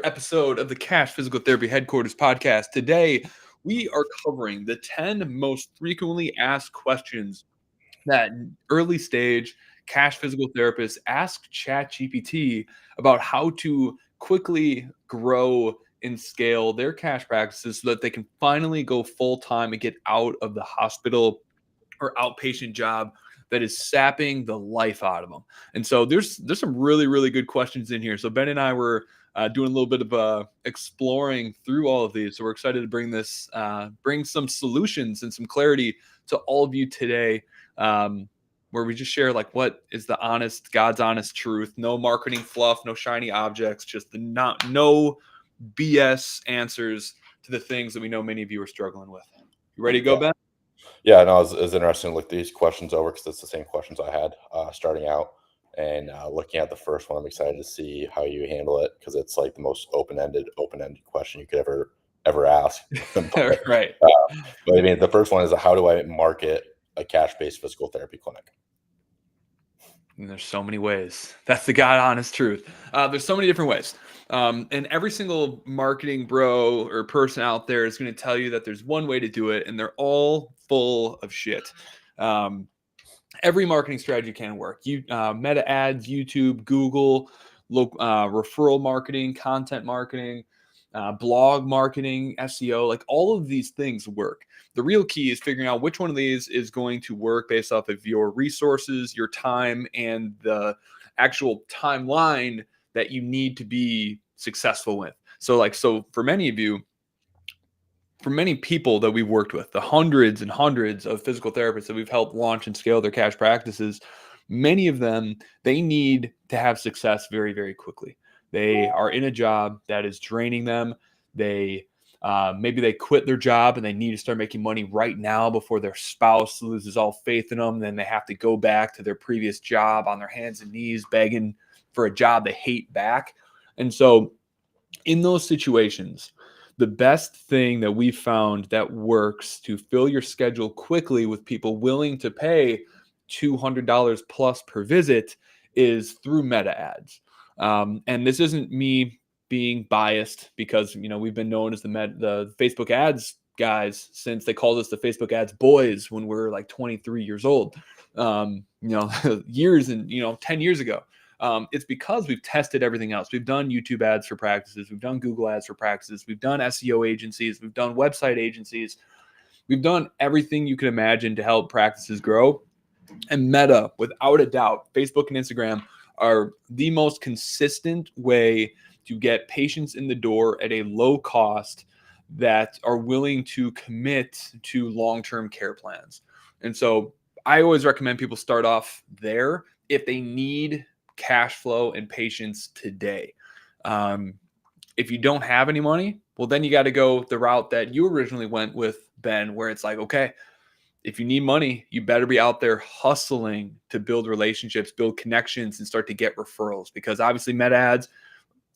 episode of the Cash Physical Therapy Headquarters podcast. Today, we are covering the 10 most frequently asked questions that early stage cash physical therapists ask ChatGPT about how to quickly grow and scale their cash practices so that they can finally go full time and get out of the hospital or outpatient job that is sapping the life out of them. And so there's some really good questions in here. So Ben and I were doing a little bit of exploring through all of these. So we're excited to bring some solutions and some clarity to all of you today, where we just share like what is the God's honest truth. No marketing fluff, no shiny objects, just no BS answers to the things that we know many of you are struggling with. You ready to go, Ben? Yeah, no, it was interesting to look these questions over because it's the same questions I had starting out. And looking at the first one, I'm excited to see how you handle it because it's like the most open-ended question you could ever ask. Right. But I mean, the first one is how do I market a cash-based physical therapy clinic? And there's so many ways. That's the God honest truth. There's so many different ways. And every single marketing bro or person out there is going to tell you that there's one way to do it, and they're all full of shit. Every marketing strategy can work. Meta ads, YouTube, Google, referral marketing, content marketing, blog marketing, SEO, like all of these things work. The real key is figuring out which one of these is going to work based off of your resources, your time, and the actual timeline that you need to be successful with. So for many of you, for many people that we've worked with, the hundreds and hundreds of physical therapists that we've helped launch and scale their cash practices, many of them, they need to have success very quickly. They are in a job that is draining them. Maybe they quit their job and they need to start making money right now before their spouse loses all faith in them. Then they have to go back to their previous job on their hands and knees, begging for a job they hate back. And so in those situations, the best thing that we've found that works to fill your schedule quickly with people willing to pay $200 plus per visit is through meta ads. And this isn't me being biased because, we've been known as the Facebook ads guys since they called us the Facebook ads boys when we were like 23 years old, years and, 10 years ago. It's because we've tested everything else. We've done YouTube ads for practices. We've done Google ads for practices. We've done SEO agencies. We've done website agencies. We've done everything you can imagine to help practices grow. And Meta, without a doubt, Facebook and Instagram are the most consistent way to get patients in the door at a low cost that are willing to commit to long-term care plans. And so I always recommend people start off there if they need cash flow and patience today. If you don't have any money, well, then you got to go the route that you originally went with, Ben, where it's like, okay, if you need money, you better be out there hustling to build relationships, build connections, and start to get referrals. Because obviously meta ads,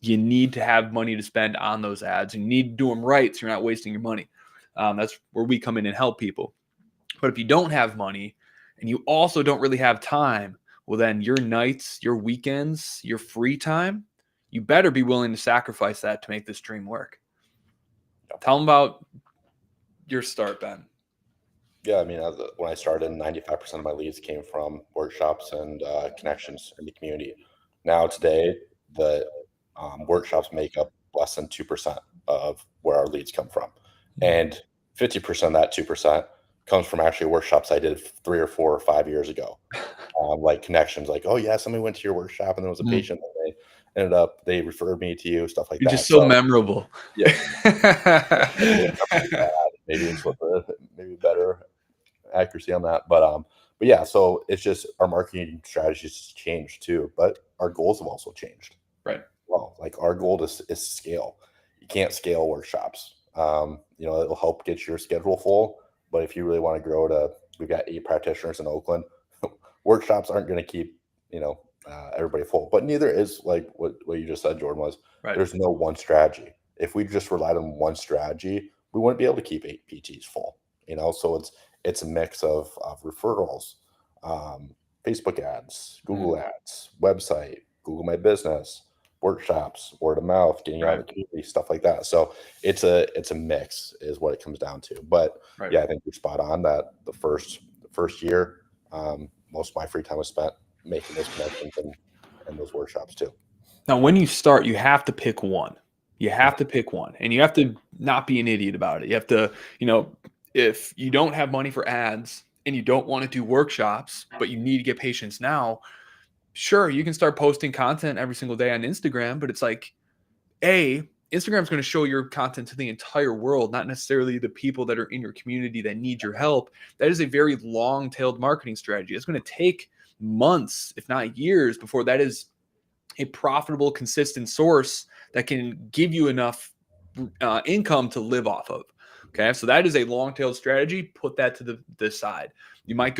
you need to have money to spend on those ads. You need to do them right so you're not wasting your money. That's where we come in and help people. But if you don't have money and you also don't really have time, well, then your nights, your weekends, your free time, you better be willing to sacrifice that to make this dream work. Tell them about your start, Ben. Yeah, I mean, when I started, 95% of my leads came from workshops and connections in the community. Now today, the workshops make up less than 2% of where our leads come from. And 50% of that 2% comes from actually workshops I did 3 or 4 or 5 years ago. Like connections, like, oh yeah, somebody went to your workshop and there was a patient and they referred me to you, stuff like You're that. Just so memorable. Yeah. Maybe it's with maybe better accuracy on that. But yeah, so it's just our marketing strategies changed too, but our goals have also changed. Right. Well, like our goal is scale. You can't scale workshops. It'll help get your schedule full, but if you really want to grow we've got 8 practitioners in Oakland. Workshops aren't going to keep, everybody full, but neither is like what you just said, Jordan, was right. There's no one strategy. If we just relied on one strategy, we wouldn't be able to keep 8 PTs full, so it's a mix of referrals, Facebook ads, Google ads, website, Google My Business, workshops, word of mouth, getting out of the community, stuff like that. So it's a mix is what it comes down to. But yeah, I think you're spot on that the first year, most of my free time was spent making those connections and those workshops too. Now, when you start, you have to pick one. You have to pick one, and you have to not be an idiot about it. You have to, if you don't have money for ads and you don't want to do workshops, but you need to get patients now, sure, you can start posting content every single day on Instagram, but it's like, Instagram's going to show your content to the entire world, not necessarily the people that are in your community that need your help. That is a very long-tailed marketing strategy. It's going to take months, if not years, before that is a profitable, consistent source that can give you enough income to live off of. Okay, so that is a long-tailed strategy. Put that to the side. You might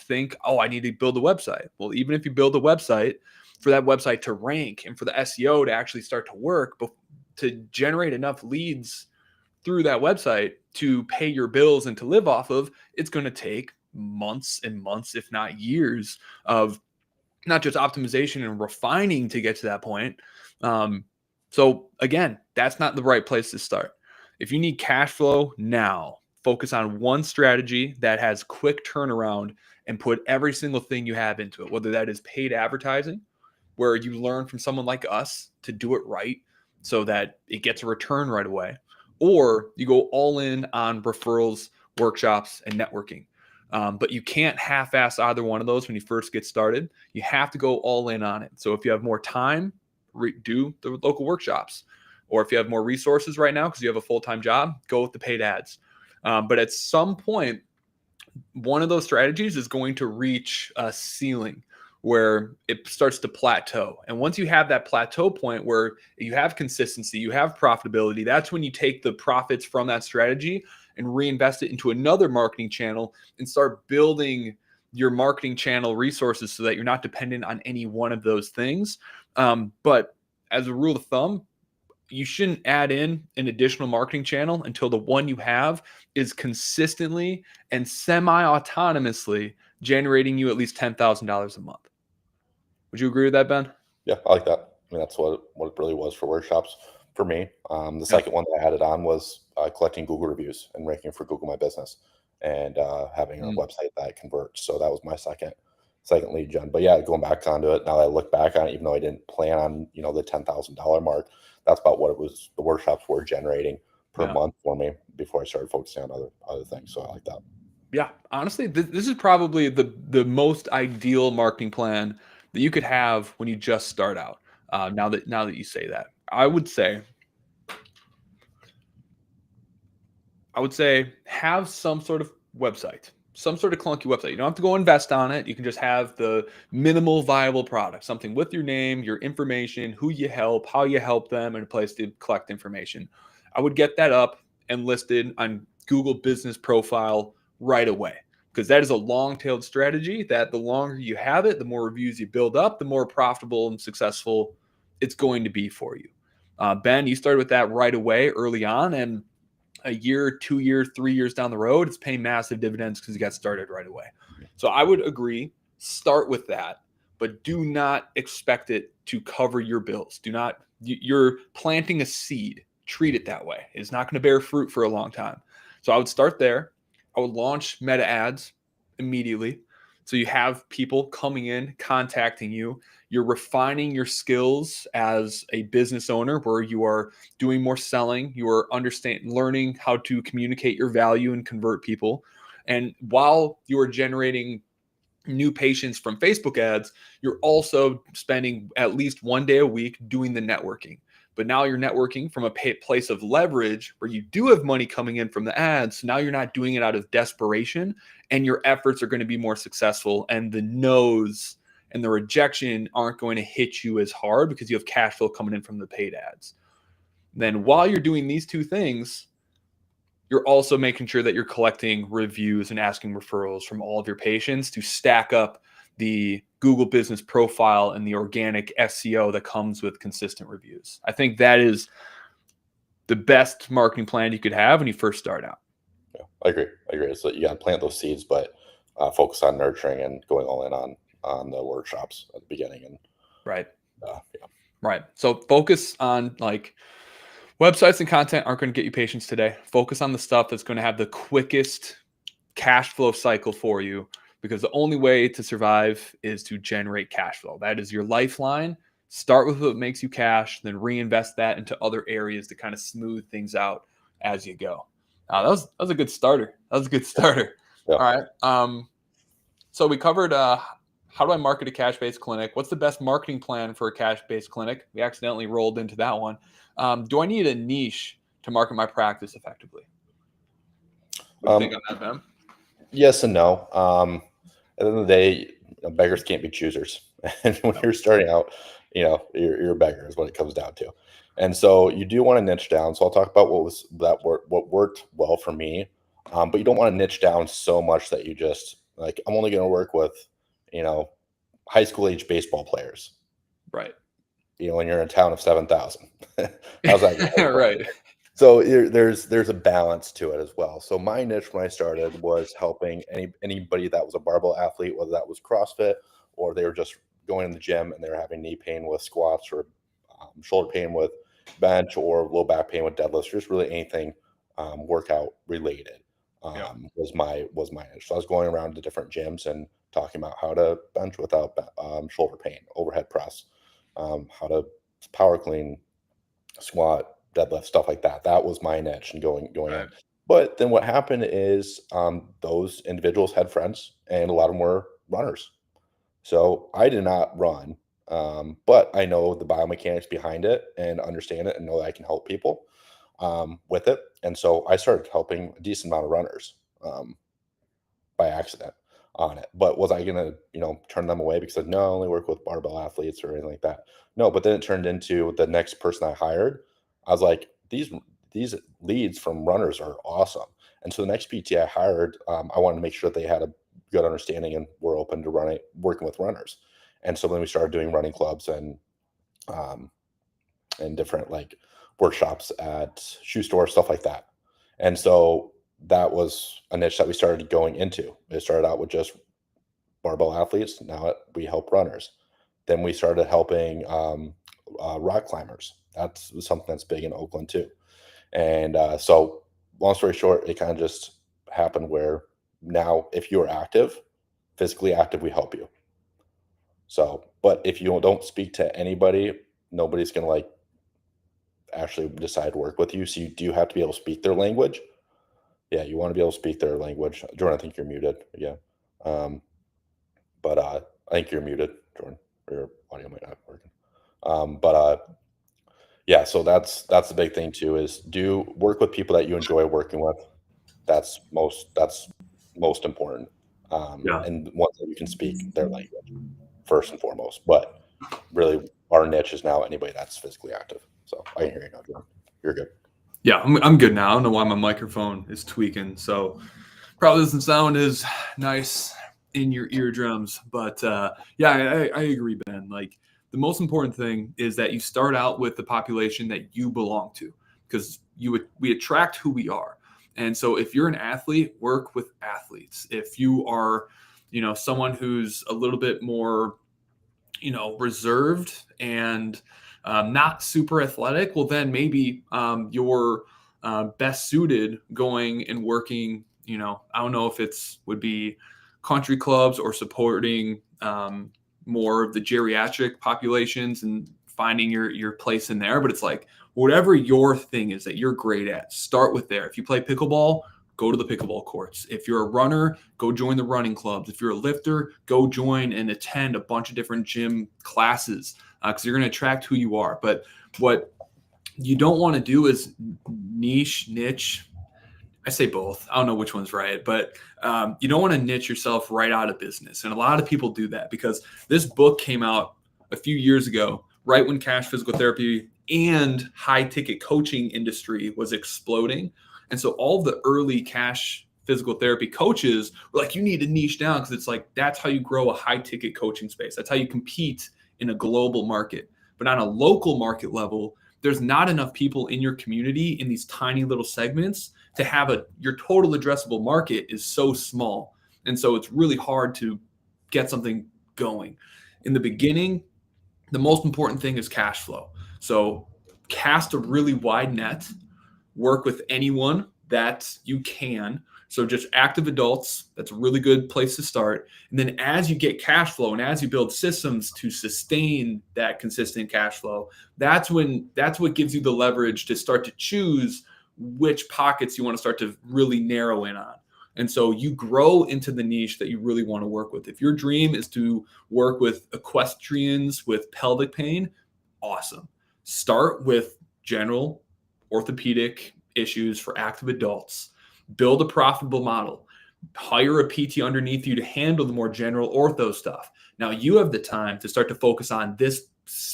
think, oh, I need to build a website. Well, even if you build a website, for that website to rank and for the SEO to actually start to work, but to generate enough leads through that website to pay your bills and to live off of, it's going to take months and months, if not years, of not just optimization and refining to get to that point. So again, that's not the right place to start. If you need cash flow now, focus on one strategy that has quick turnaround and put every single thing you have into it, whether that is paid advertising, where you learn from someone like us to do it right so that it gets a return right away, or you go all in on referrals, workshops, and networking. But you can't half-ass either one of those when you first get started. You have to go all in on it. So if you have more time, do the local workshops. Or if you have more resources right now because you have a full-time job, go with the paid ads. But at some point, one of those strategies is going to reach a ceiling where it starts to plateau. And once you have that plateau point where you have consistency, you have profitability, that's when you take the profits from that strategy and reinvest it into another marketing channel and start building your marketing channel resources so that you're not dependent on any one of those things. But as a rule of thumb, you shouldn't add in an additional marketing channel until the one you have is consistently and semi-autonomously generating you at least $10,000 a month. Would you agree with that, Ben? Yeah, I like that. I mean, that's what it really was for workshops for me. The second one that I added on was collecting Google reviews and ranking for Google My Business and having a website that converts. So that was my second lead gen. But yeah, going back onto it, now that I look back on it, even though I didn't plan on, the $10,000 mark, that's about what it was. The workshops were generating per month for me before I started focusing on other things. So I like that. Yeah, honestly, this is probably the most ideal marketing plan that you could have when you just start out. Now that you say that, I would say have some sort of website, some sort of clunky website. You don't have to go invest on it. You can just have the minimal viable product, something with your name, your information, who you help, how you help them, and a place to collect information. I would get that up and listed on Google Business Profile right away, because that is a long-tailed strategy that the longer you have it, the more reviews you build up, the more profitable and successful it's going to be for you. Ben, you started with that right away early on, and a year, 2 years, 3 years down the road, it's paying massive dividends because you got started right away. So I would agree, start with that, but do not expect it to cover your bills. You're planting a seed. Treat it that way. It's not going to bear fruit for a long time. So I would start there. I would launch meta ads immediately. So you have people coming in, contacting you. You're refining your skills as a business owner where you are doing more selling. You are learning how to communicate your value and convert people. And while you are generating new patients from Facebook ads, you're also spending at least one day a week doing the networking. But now you're networking from a place of leverage where you do have money coming in from the ads. So now you're not doing it out of desperation, and your efforts are going to be more successful, and the no's and the rejection aren't going to hit you as hard because you have cash flow coming in from the paid ads. Then while you're doing these two things, you're also making sure that you're collecting reviews and asking referrals from all of your patients to stack up the Google Business Profile and the organic SEO that comes with consistent reviews. I think that is the best marketing plan you could have when you first start out. Yeah, I agree. So you got to plant those seeds, but focus on nurturing and going all in on the workshops at the beginning. And right. Yeah. Right. So focus on like websites and content aren't going to get you patients today. Focus on the stuff that's going to have the quickest cash flow cycle for you, because the only way to survive is to generate cash flow. That is your lifeline. Start with what makes you cash, then reinvest that into other areas to kind of smooth things out as you go. That was a good starter. That was a good starter. Yeah. All right. So we covered how do I market a cash-based clinic? What's the best marketing plan for a cash-based clinic? We accidentally rolled into that one. Do I need a niche to market my practice effectively? What do you think Um, on that, Ben? yes and no. At the end of the day, beggars can't be choosers. And when you're starting out, you're a beggar is what it comes down to. And so you do want to niche down. So I'll talk about what worked well for me. But you don't want to niche down so much that you just like, I'm only going to work with, you know, high school age baseball players, Right. when you're in a town of 7,000. How's that going to work? Right. So there's a balance to it as well. So my niche when I started was helping anybody that was a barbell athlete, whether that was CrossFit or they were just going in the gym and they were having knee pain with squats or shoulder pain with bench or low back pain with deadlifts, just really anything workout related Yeah. was my niche. So I was going around to different gyms and talking about how to bench without shoulder pain, overhead press, how to power clean, squat, deadlift, stuff like that. That was my niche and going in. Right. But then what happened is those individuals had friends, and a lot of them were runners. So I did not run, but I know the biomechanics behind it and understand it and know that I can help people with it. And so I started helping a decent amount of runners by accident on it. But was I going to, turn them away because I said, no, I only work with barbell athletes or anything like that? No, but then it turned into the next person I hired. I was like, these leads from runners are awesome. And so the next PT I hired, I wanted to make sure they had a good understanding and were open to working with runners. And so then we started doing running clubs um, and different like workshops at shoe stores, stuff like that. And so that was a niche that we started going into. It started out with just barbell athletes. Now we help runners. Then we started helping rock climbers. That's something that's big in Oakland too. And so, long story short, it kind of just happened where now, if you're active, physically active, we help you. So, but if you don't speak to anybody, nobody's gonna like actually decide to work with you. So you do have to be able to speak their language. Yeah, you want to be able to speak their language. Jordan, I think you're muted. Yeah. Um, but I think you're muted, Jordan. Or your audio might not be working. But yeah, so that's the big thing too is do work with people that you enjoy working with. That's most important. Yeah. And ones that you can speak their language first and foremost. But really, our niche is now anybody that's physically active. So I can hear you now, Jordan. You're good. Yeah, I'm good now. I don't know why my microphone is tweaking, so probably doesn't sound as nice in your eardrums. But yeah, I agree, Ben. Like the most important thing is that you start out with the population that you belong to, because we attract who we are. And so if you're an athlete, work with athletes. If you are, someone who's a little bit more, reserved and not super athletic, well, then maybe you're best suited going and working. I don't know if would be country clubs or supporting more of the geriatric populations and finding your place in there. But it's like whatever your thing is that you're great at, start with there. If you play pickleball, go to the pickleball courts. If you're a runner, go join the running clubs. If you're a lifter, go join and attend a bunch of different gym classes because you're going to attract who you are. But what you don't want to do is niche. I say both. I don't know which one's right, but you don't want to niche yourself right out of business. And a lot of people do that because this book came out a few years ago, right when cash physical therapy and high ticket coaching industry was exploding. And so all the early cash physical therapy coaches were like, you need to niche down because it's like, that's how you grow a high ticket coaching space. That's how you compete in a global market. But on a local market level, there's not enough people in your community in these tiny little segments to have your total addressable market is so small. And so it's really hard to get something going. In the beginning, the most important thing is cash flow. So cast a really wide net, work with anyone that you can. So just active adults, that's a really good place to start. And then as you get cash flow and as you build systems to sustain that consistent cash flow, that's what gives you the leverage to start to choose which pockets you want to start to really narrow in on. And so you grow into the niche that you really want to work with. If your dream is to work with equestrians with pelvic pain, awesome. Start with general orthopedic issues for active adults. Build a profitable model. Hire a PT underneath you to handle the more general ortho stuff. Now you have the time to start to focus on this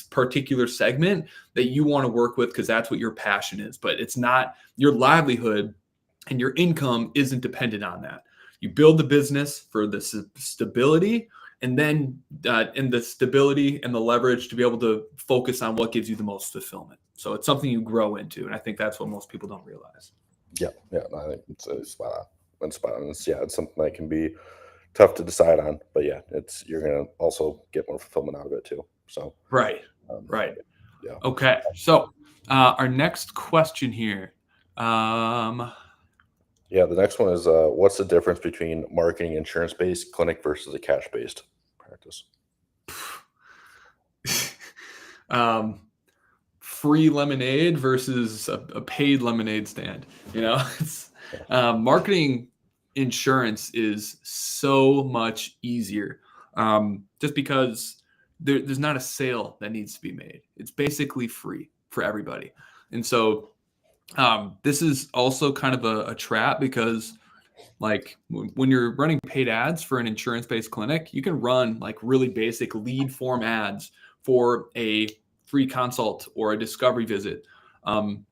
particular segment that you want to work with because that's what your passion is. But it's not your livelihood, and your income isn't dependent on that. You build the business for the stability, and then in the stability and the leverage to be able to focus on what gives you the most fulfillment. So it's something you grow into, and I think that's what most people don't realize. Yeah, no, I think it's spot on. It's spot on. It's something that can be tough to decide on, but yeah, you're gonna also get more fulfillment out of it too. So Right. um, Right. yeah, Okay. So our next question here. yeah. The next one is what's the difference between marketing insurance-based clinic versus a cash-based practice? Free lemonade versus a paid lemonade stand. It's, marketing insurance is so much easier, just because there's not a sale that needs to be made. It's basically free for everybody. And so this is also kind of a trap because like when you're running paid ads for an insurance-based clinic, you can run like really basic lead form ads for a free consult or a discovery visit. And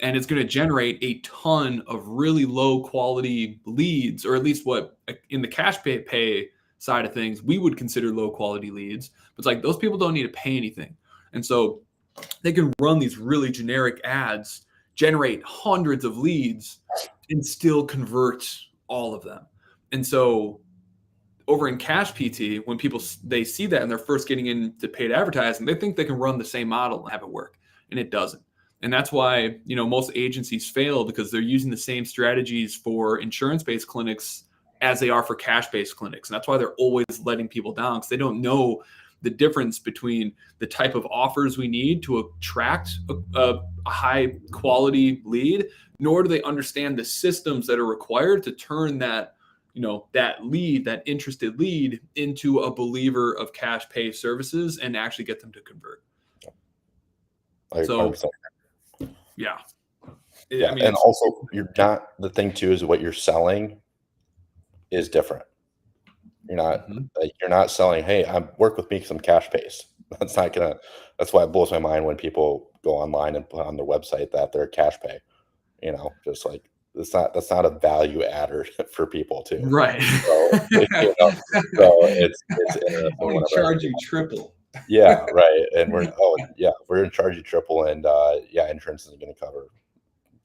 it's going to generate a ton of really low quality leads, or at least what in the cash pay side of things, we would consider low quality leads. But it's like those people don't need to pay anything. And so they can run these really generic ads, generate hundreds of leads, and still convert all of them. And so over in Cash PT, when people they see that and they're first getting into paid advertising, they think they can run the same model and have it work, and it doesn't. And that's why most agencies fail, because they're using the same strategies for insurance-based clinics as they are for cash-based clinics. And that's why they're always letting people down, because they don't know the difference between the type of offers we need to attract a high quality lead, nor do they understand the systems that are required to turn that lead, that interested lead, into a believer of cash pay services and actually get them to convert. So 100%. yeah. Yeah, and also the thing too is what you're selling is different. You're not selling, hey, work with me because I'm cash based. That's why it blows my mind when people go online and put on their website that they're cash pay. Just like that's not a value adder for people too. Right. So, so it's I want to charge you triple. Yeah, right. And we're going to charge you triple, and insurance isn't going to cover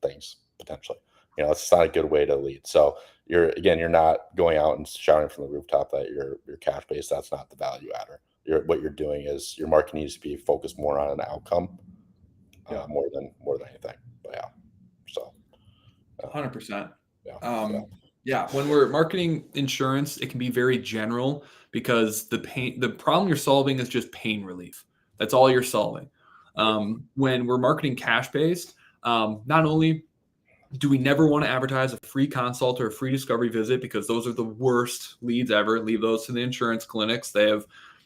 things potentially. It's not a good way to lead. So you're not going out and shouting from the rooftop that you're cash based. That's not the value adder. What you're doing is your marketing needs to be focused more on an outcome, more than anything. But yeah, so 100%. Yeah. When we're marketing insurance, it can be very general because the problem you're solving is just pain relief. That's all you're solving. When we're marketing cash based, not only do we never want to advertise a free consult or a free discovery visit, because those are the worst leads ever. Leave those to the insurance clinics. They have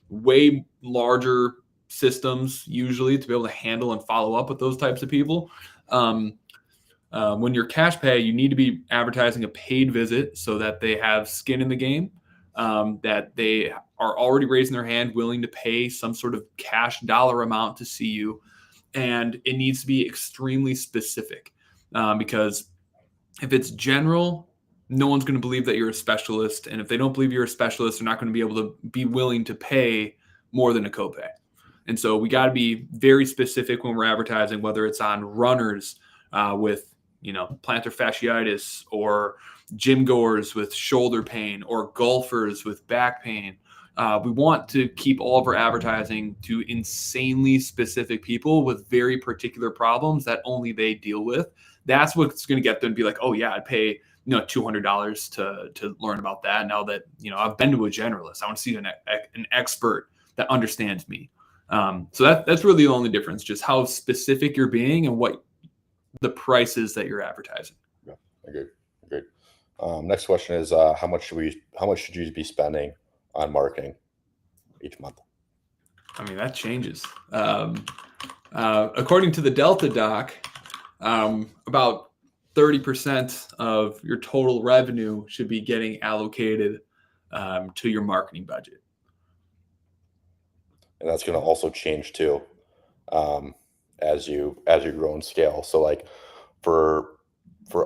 way larger systems usually to be able to handle and follow up with those types of people. When you're cash pay, you need to be advertising a paid visit so that they have skin in the game, that they are already raising their hand, willing to pay some sort of cash dollar amount to see you. And it needs to be extremely specific. Because if it's general, no one's going to believe that you're a specialist. And if they don't believe you're a specialist, they're not going to be able to be willing to pay more than a copay. And so we got to be very specific when we're advertising, whether it's on runners with plantar fasciitis, or gym goers with shoulder pain, or golfers with back pain. We want to keep all of our advertising to insanely specific people with very particular problems that only they deal with. That's what's going to get them to be like, oh yeah, I'd pay $200 to learn about that. Now that I've been to a generalist, I want to see an expert that understands me. So that's really the only difference, just how specific you're being and what the price is that you're advertising. Yeah, agreed. Next question is how much should you be spending on marketing each month? I mean, that changes. According to the Delta Doc, about 30% of your total revenue should be getting allocated to your marketing budget. And that's going to also change too as you grow and scale. So like for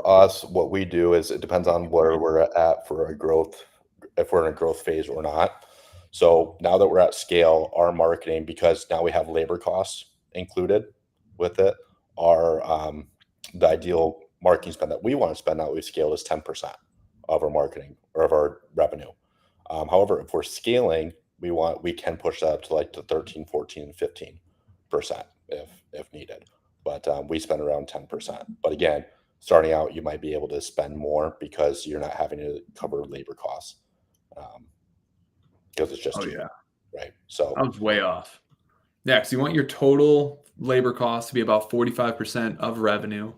us, what we do is it depends on where we're at for a growth, if we're in a growth phase or not. So now that we're at scale, our marketing, because now we have labor costs included with it, the ideal marketing spend that we want to spend now that we've scaled is 10% of our marketing or of our revenue. However, if we're scaling, we can push that up to like to 13, 14, and 15% if needed. But we spend around 10%. But again, starting out, you might be able to spend more because you're not having to cover labor costs. Because it's just yeah, right. So I was way off. Yeah, because you want your total labor cost to be about 45% of revenue,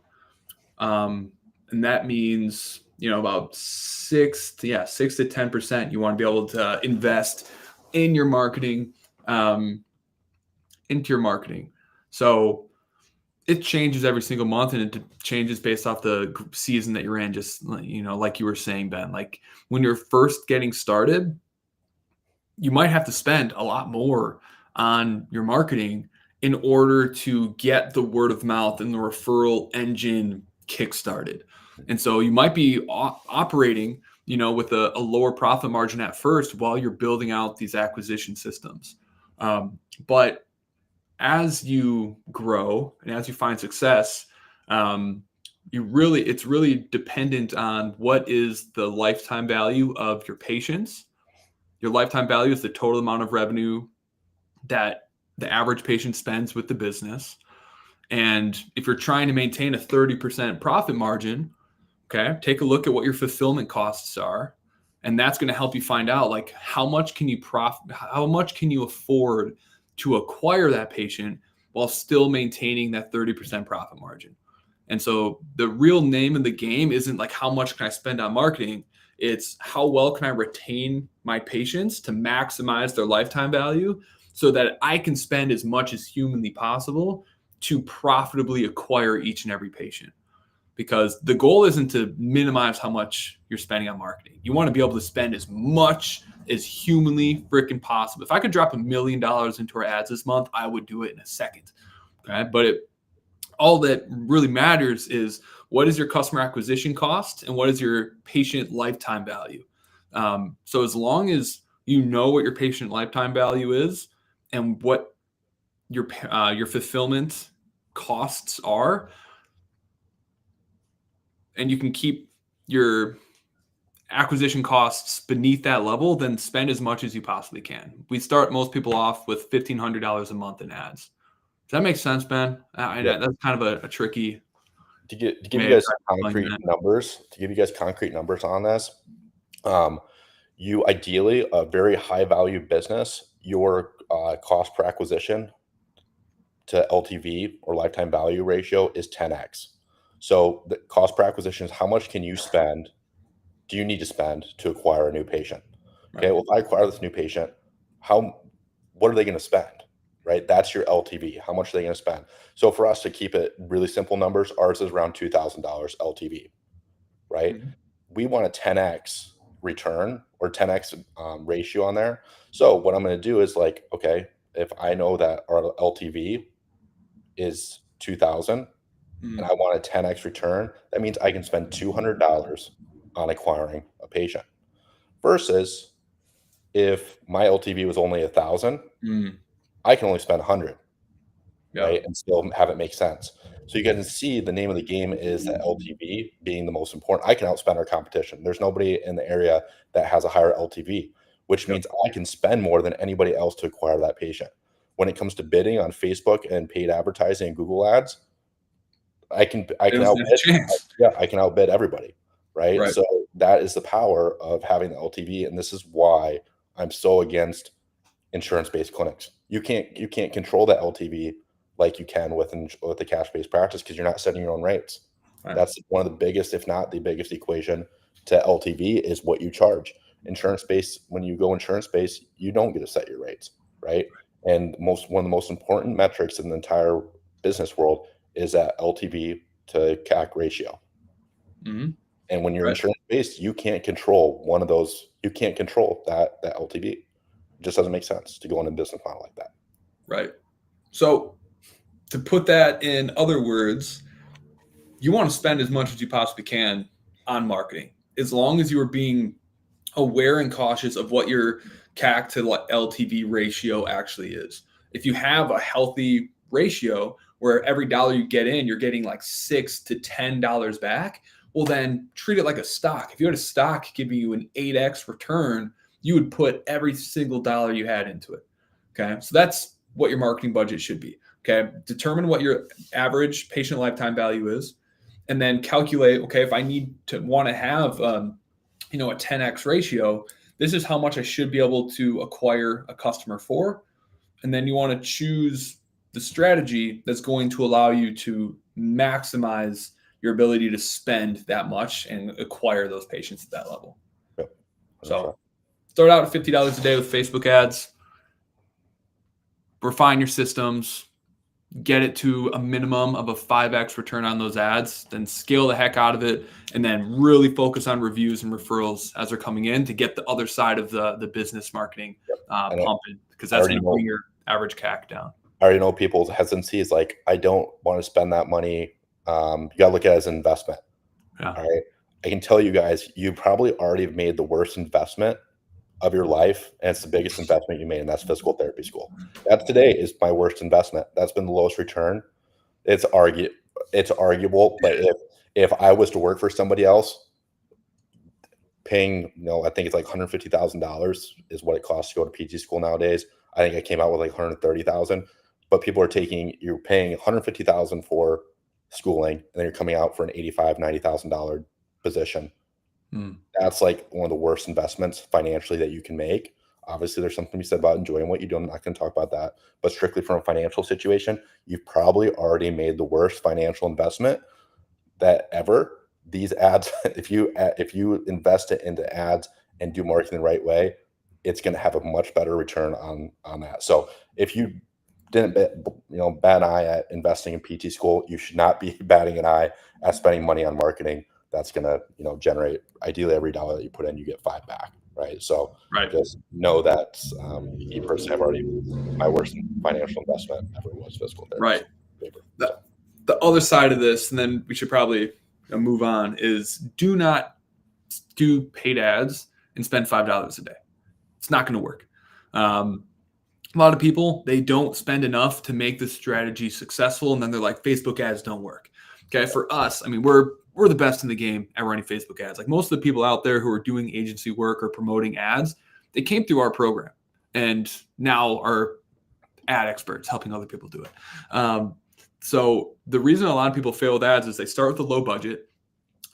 and that means about 6 to 10% you want to be able to invest in your marketing, into your marketing. So it changes every single month, and it changes based off the season that you're in. Just like you were saying, Ben, like when you're first getting started, you might have to spend a lot more on your marketing in order to get the word of mouth and the referral engine kickstarted. And so you might be operating, with a lower profit margin at first while you're building out these acquisition systems. But as you grow and as you find success, it's really dependent on what is the lifetime value of your patients. Your lifetime value is the total amount of revenue that the average patient spends with the business. And if you're trying to maintain a 30% profit margin, okay, take a look at what your fulfillment costs are. And that's going to help you find out like how much can you afford to acquire that patient while still maintaining that 30% profit margin. And so the real name of the game isn't like how much can I spend on marketing? It's how well can I retain my patients to maximize their lifetime value so that I can spend as much as humanly possible to profitably acquire each and every patient. Because the goal isn't to minimize how much you're spending on marketing. You want to be able to spend as much as humanly freaking possible. If I could drop $1 million into our ads this month, I would do it in a second. Okay. But all that really matters is what is your customer acquisition cost and what is your patient lifetime value. So as long as you know what your patient lifetime value is and what your fulfillment costs are, and you can keep your acquisition costs beneath that level, then spend as much as you possibly can. We start most people off with $1,500 a month in ads. Does that make sense, Ben? Yeah. That's kind of a tricky. To give you guys concrete numbers on this, you ideally a very high value business, your cost per acquisition to LTV or lifetime value ratio is 10x. So the cost per acquisition is how much can you spend? Do you need to spend to acquire a new patient? Okay, Right. well, if I acquire this new patient, what are they going to spend? Right, that's your LTV. How much are they going to spend? So for us to keep it really simple numbers, ours is around $2,000 LTV. Right, we want a 10x return or 10x ratio on there. So what I'm going to do is like, okay, if I know that our LTV is 2,000 and I want a 10x return, that means I can spend $200 on acquiring a patient. Versus if my LTV was only 1,000, I can only spend 100, right, and still have it make sense. So you can see the name of the game is that LTV being the most important. I can outspend our competition. There's nobody in the area that has a higher LTV. which means I can spend more than anybody else to acquire that patient. When it comes to bidding on Facebook and paid advertising and Google ads, I can It doesn't have a chance. I can outbid everybody, right? Right. So that is the power of having the LTV, and this is why I'm so against insurance-based clinics. You can't control that LTV like you can with a cash-based practice because you're not setting your own rates. Right. That's one of the biggest, if not the biggest equation to LTV is what you charge. Insurance-based, when you go insurance-based, you don't get to set your rates, right? And one of the most important metrics in the entire business world is that LTV to CAC ratio. Mm-hmm. And when you're Right. insurance-based, you can't control one of those. You can't control that LTV. It just doesn't make sense to go in a business model like that. Right. So to put that in other words, you want to spend as much as you possibly can on marketing, as long as you are being aware and cautious of what your CAC to LTV ratio actually is. If you have a healthy ratio where every dollar you get in, you're getting like $6 to $10 back, well, then treat it like a stock. If you had a stock giving you an 8x return, you would put every single dollar you had into it. Okay. So that's what your marketing budget should be. Okay. Determine what your average patient lifetime value is, and then calculate, okay, if I want to have, a 10x ratio, this is how much I should be able to acquire a customer for. And then you want to choose the strategy that's going to allow you to maximize your ability to spend that much and acquire those patients at that level. Yep. So start out at $50 a day with Facebook ads, refine your systems, get it to a minimum of a 5x return on those ads, then scale the heck out of it, and then really focus on reviews and referrals as they're coming in to get the other side of the business marketing pumping, because that's going to bring your average CAC down. I already know people's hesitancy is like, I don't want to spend that money. You got to look at it as an investment. Yeah. All right. I can tell you guys, you probably already have made the worst investment of your life, and it's the biggest investment you made, and that's physical therapy school. That today is my worst investment. That's been the lowest return. It's arguable, but if I was to work for somebody else, paying, I think it's like $150,000 is what it costs to go to PT school nowadays. I think I came out with like $130,000, but people are you're paying $150,000 for schooling, and then you're coming out for an $85,000, $90,000 position. That's like one of the worst investments financially that you can make. Obviously, there's something to be said about enjoying what you do. I'm not going to talk about that, but strictly from a financial situation, you've probably already made the worst financial investment that ever. These ads, if you invest it into ads and do marketing the right way, it's going to have a much better return on that. So if you didn't bat an eye at investing in PT school, you should not be batting an eye at spending money on marketing. That's going to, generate, ideally every dollar that you put in, you get 5 back, right? So just know that me personally, I've already, my worst financial investment ever was physical therapy. Right. The other side of this, and then we should probably move on, is do not do paid ads and spend $5 a day. It's not going to work. A lot of people, they don't spend enough to make this strategy successful, and then they're like, Facebook ads don't work. Okay, for us, I mean, we're the best in the game at running Facebook ads. Like most of the people out there who are doing agency work or promoting ads, they came through our program and now are ad experts helping other people do it. So the reason a lot of people fail with ads is they start with a low budget.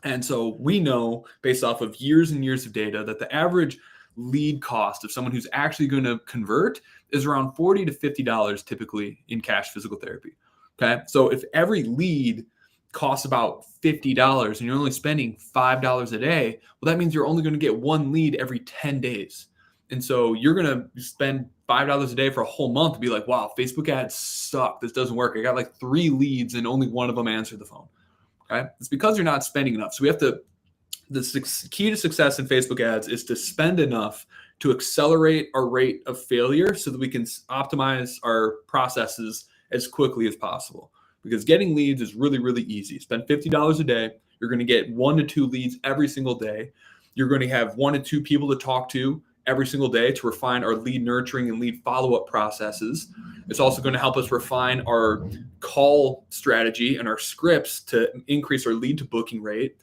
And so we know based off of years and years of data that the average lead cost of someone who's actually going to convert is around $40 to $50 typically in cash physical therapy. Okay. So if every lead costs about $50 and you're only spending $5 a day, well, that means you're only going to get one lead every 10 days. And so you're going to spend $5 a day for a whole month to be like, wow, Facebook ads suck. This doesn't work. I got like 3 leads and only one of them answered the phone. Okay. It's because you're not spending enough. So the key to success in Facebook ads is to spend enough to accelerate our rate of failure so that we can optimize our processes as quickly as possible. Because getting leads is really, really easy. Spend $50 a day. You're going to get 1 to 2 leads every single day. You're going to have 1 to 2 people to talk to every single day to refine our lead nurturing and lead follow-up processes. It's also going to help us refine our call strategy and our scripts to increase our lead to booking rate.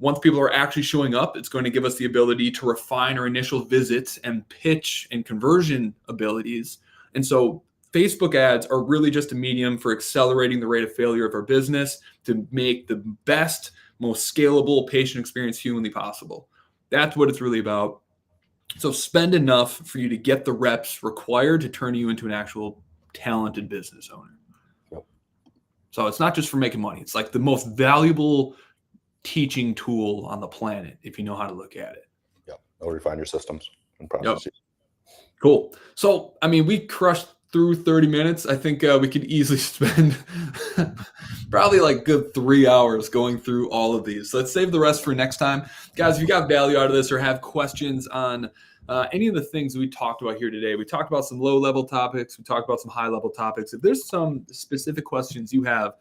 Once people are actually showing up, it's going to give us the ability to refine our initial visits and pitch and conversion abilities. And so Facebook ads are really just a medium for accelerating the rate of failure of our business to make the best, most scalable patient experience humanly possible. That's what it's really about. So spend enough for you to get the reps required to turn you into an actual talented business owner. Yep. So it's not just for making money. It's like the most valuable teaching tool on the planet if you know how to look at it. Yeah. Or refine your systems and processes. Yep. Cool. So, I mean, we crushed through 30 minutes. I think we could easily spend probably like good 3 hours going through all of these. So let's save the rest for next time. Guys, if you got value out of this or have questions on any of the things we talked about here today, we talked about some low-level topics. We talked about some high-level topics. If there's some specific questions you have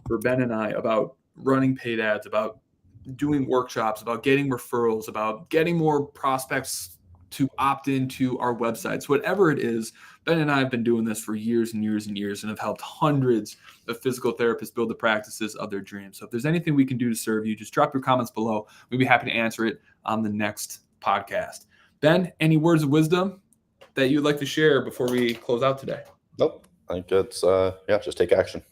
for Ben and I about running paid ads, about doing workshops, about getting referrals, about getting more prospects to opt into our websites, whatever it is, Ben and I have been doing this for years and years and years and have helped hundreds of physical therapists build the practices of their dreams. So if there's anything we can do to serve you, just drop your comments below. We'd be happy to answer it on the next podcast. Ben, any words of wisdom that you'd like to share before we close out today? Nope. I think it's, just take action.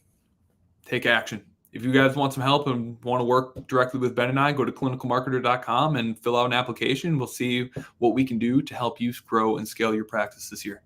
Take action. If you guys want some help and want to work directly with Ben and I, go to clinicalmarketer.com and fill out an application. We'll see what we can do to help you grow and scale your practice this year.